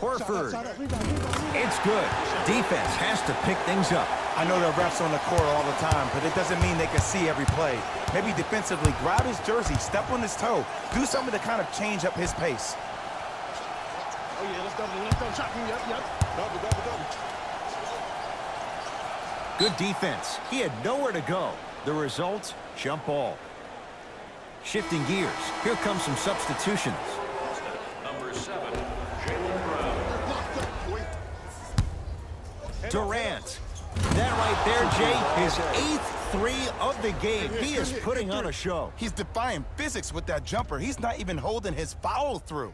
Horford. It's good. Defense has to pick things up. I know there are refs on the court all the time, but it doesn't mean they can see every play. Maybe defensively, grab his jersey, step on his toe, do something to kind of change up his pace. Oh, yeah, let's double shot. Yep. Double. Good defense. He had nowhere to go. The result, jump ball. Shifting gears. Here comes some substitutions. Number 7, Jaylen Brown. Durant. That right there, Jay, his 8th three of the game. He is putting on a show. He's defying physics with that jumper. He's not even holding his follow through.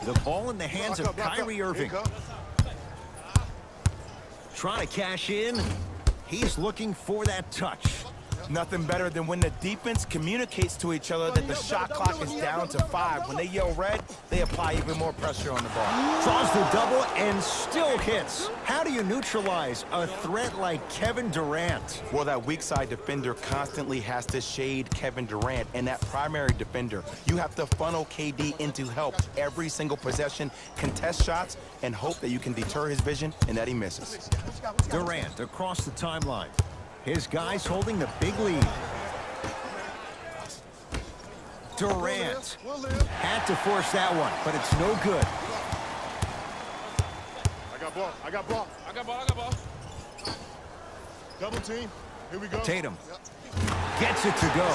The ball in the hands of Kyrie Irving. Trying to cash in. He's looking for that touch. Nothing better than when the defense communicates to each other that the shot clock is down to 5. When they yell red, they apply even more pressure on the ball. Draws the double and still hits. How do you neutralize a threat like Kevin Durant? Well, that weak side defender constantly has to shade Kevin Durant, and that primary defender, you have to funnel KD into help every single possession, contest shots, and hope that you can deter his vision and that he misses. Durant across the timeline. His guys holding the big lead. Durant had to force that one, but it's no good. I got ball. Double team. Here we go. Tatum gets it to go.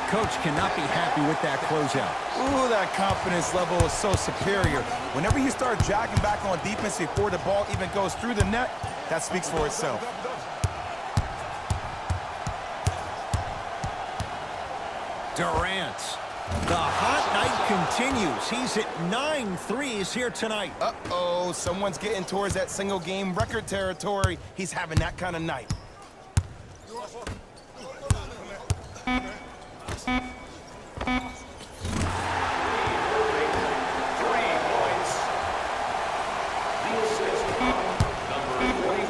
Coach cannot be happy with that closeout. Ooh, that confidence level is so superior. Whenever you start jogging back on defense before the ball even goes through the net, that speaks for itself. Durant. The hot night continues. He's at 9 threes here tonight. Uh-oh, someone's getting towards that single-game record territory. He's having that kind of night.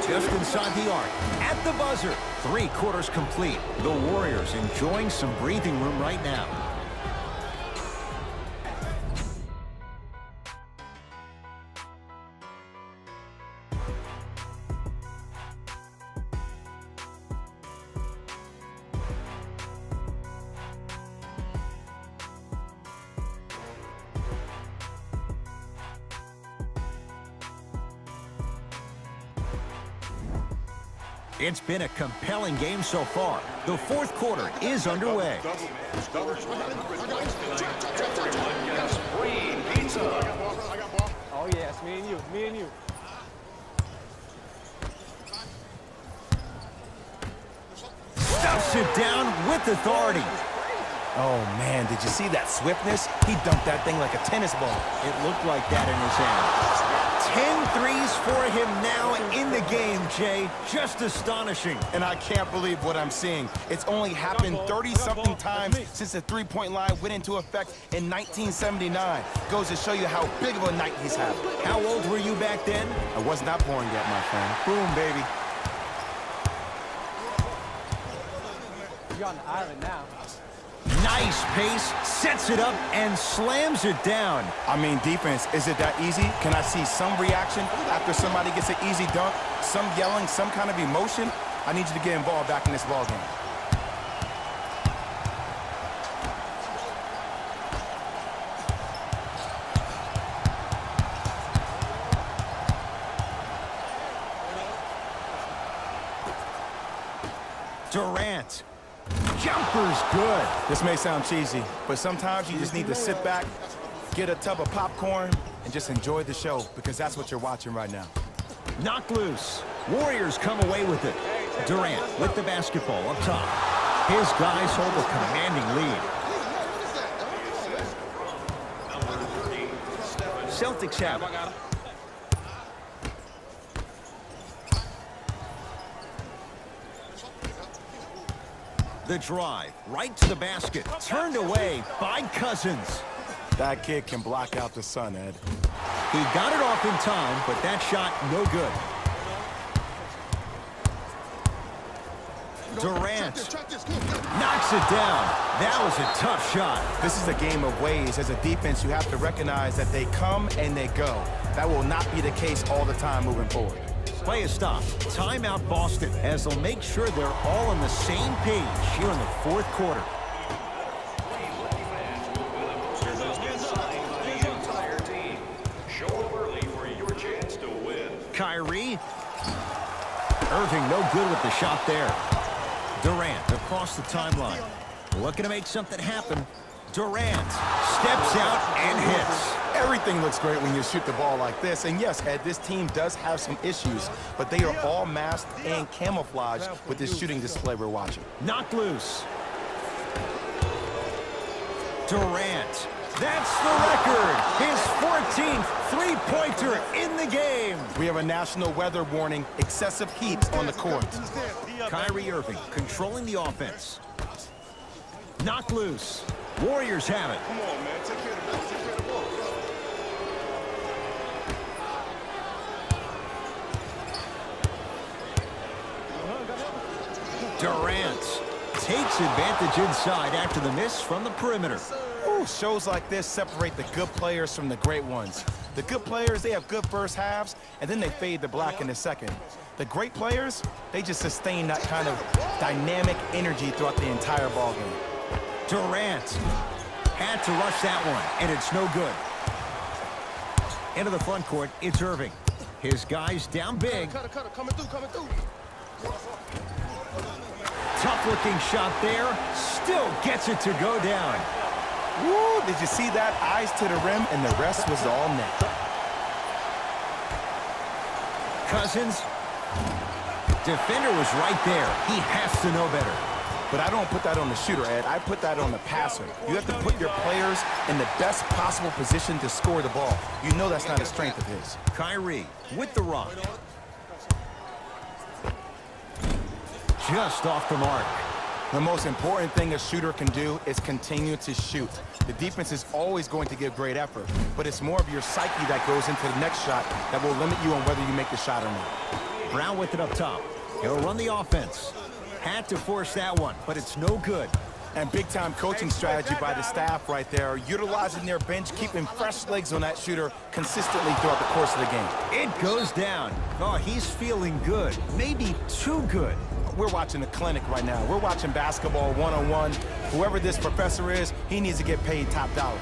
Just inside the arc, at the buzzer, 3 quarters complete. The Warriors enjoying some breathing room right now. It's been a compelling game so far. The 4th quarter is underway. Oh, yes, me and you. Stuffs it down with authority. Oh, man, did you see that swiftness? He dunked that thing like a tennis ball. It looked like that in his hand. 10 threes for him now in the game, Jay. Just astonishing. And I can't believe what I'm seeing. It's only happened 30-something times since the three-point line went into effect in 1979. Goes to show you how big of a night he's having. How old were you back then? I was not born yet, my friend. Boom, baby. You're on the island now. Nice pace, sets it up, and slams it down. I mean, defense, is it that easy? Can I see some reaction after somebody gets an easy dunk? Some yelling, some kind of emotion? I need you to get involved back in this ballgame. Durant. Jumper's good. This may sound cheesy, but sometimes you just need to sit back, get a tub of popcorn, and just enjoy the show, because that's what you're watching right now. Knocked loose. Warriors come away with it. Durant with the basketball up top. His guys hold a commanding lead. Celtics have it. The drive, right to the basket, turned away by Cousins. That kid can block out the sun, Ed. He got it off in time, but that shot no good. Durant knocks it down. That was a tough shot. This is a game of ways. As a defense, you have to recognize that they come and they go. That will not be the case all the time moving forward. Play is stopped. Timeout Boston, as they'll make sure they're all on the same page here in the fourth quarter. Kyrie. Irving no good with the shot there. Durant across the timeline. Looking to make something happen. Durant steps out and hits. Everything looks great when you shoot the ball like this. And yes, Ed, this team does have some issues, but they are all masked and camouflaged with this shooting display we're watching. Knocked loose. Durant. That's the record. His 14th three-pointer in the game. We have a national weather warning, excessive heat on the court. Kyrie Irving controlling the offense. Knocked loose. Warriors have it. Come on, man. Take care of the ball. Take care of the ball. Durant takes advantage inside after the miss from the perimeter. Ooh, shows like this separate the good players from the great ones. The good players, they have good first halves, and then they fade to black in the second. The great players, they just sustain that kind of dynamic energy throughout the entire ball game. Durant had to rush that one, and it's no good. Into the front court, it's Irving. His guys down big. Cutter, coming through. Tough-looking shot there. Still gets it to go down. Woo, did you see that? Eyes to the rim, and the rest was all net. Cousins. Defender was right there. He has to know better. But I don't put that on the shooter, Ed. I put that on the passer. You have to put your players in the best possible position to score the ball. You know that's not a strength of his. Kyrie with the rock. Just off the mark. The most important thing a shooter can do is continue to shoot. The defense is always going to give great effort, but it's more of your psyche that goes into the next shot that will limit you on whether you make the shot or not. Brown with it up top. He'll run the offense. Had to force that one, but it's no good. And big-time coaching strategy by the staff right there, utilizing their bench, keeping fresh legs on that shooter consistently throughout the course of the game. It goes down. Oh, he's feeling good. Maybe too good. We're watching a clinic right now. We're watching basketball one-on-one. Whoever this professor is, he needs to get paid top dollar.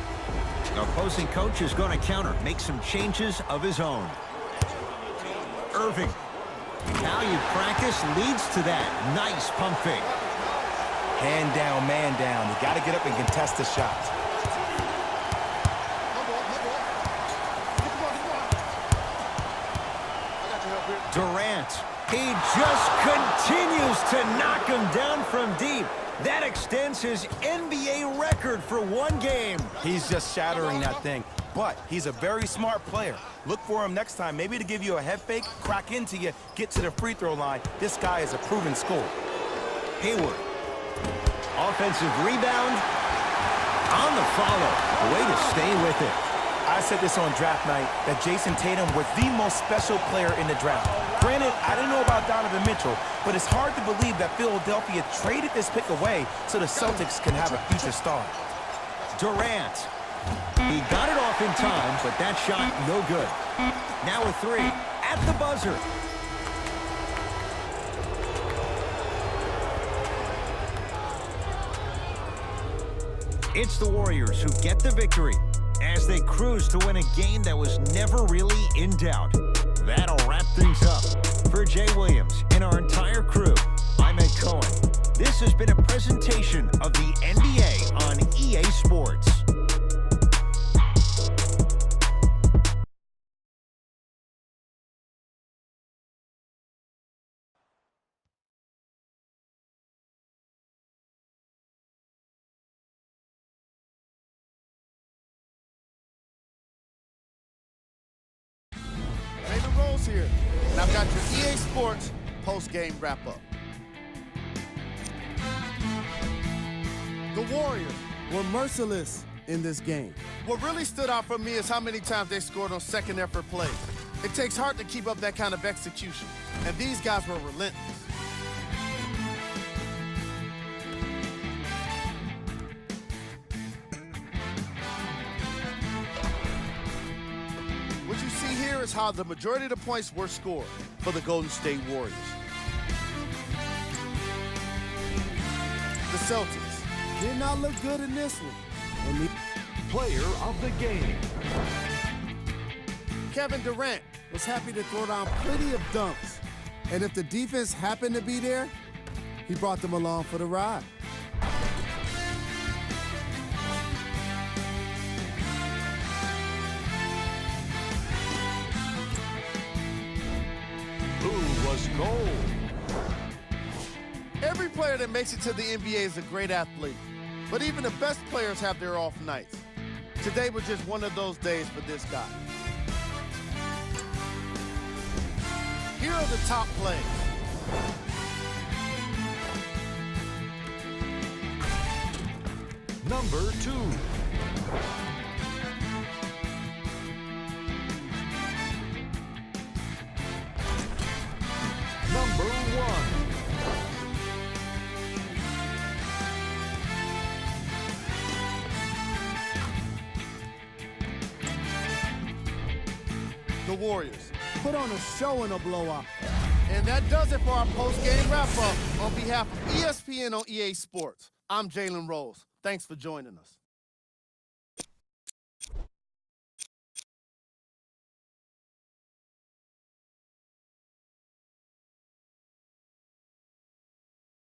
The opposing coach is going to counter, make some changes of his own. Irving. Valued practice leads to that. Nice pump fake. Hand down, man down. You got to get up and contest the shot. Durant. He just continues to knock him down from deep. That extends his NBA record for one game. He's just shattering that thing. But he's a very smart player. Look for him next time, maybe to give you a head fake, crack into you, get to the free throw line. This guy is a proven scorer. Hayward. Offensive rebound. On the follow. Way to stay with it. I said this on draft night, that Jason Tatum was the most special player in the draft. Granted, I didn't know about Donovan Mitchell, but it's hard to believe that Philadelphia traded this pick away so the Celtics can have a future star. Durant. He got it off in time, but that shot no good. Now a three at the buzzer. It's the Warriors who get the victory as they cruise to win a game that was never really in doubt. That'll wrap things up. For Jay Williams and our entire crew, I'm Ed Cohen. This has been a presentation of the NBA on EA Sports. Rose here, and I've got your EA Sports post-game wrap-up. The Warriors were merciless in this game. What really stood out for me is how many times they scored on second effort plays. It takes heart to keep up that kind of execution, and these guys were relentless. What you see here is how the majority of the points were scored for the Golden State Warriors. The Celtics did not look good in this one. And Player of the game. Kevin Durant was happy to throw down plenty of dunks. And if the defense happened to be there, he brought them along for the ride. Who was gold? Every player that makes it to the NBA is a great athlete. But even the best players have their off nights. Today was just one of those days for this guy. Here are the top plays. Number 2. Number 1. The Warriors put on a show in a blowout. And that does it for our post-game wrap-up. On behalf of ESPN on EA Sports, I'm Jalen Rose. Thanks for joining us.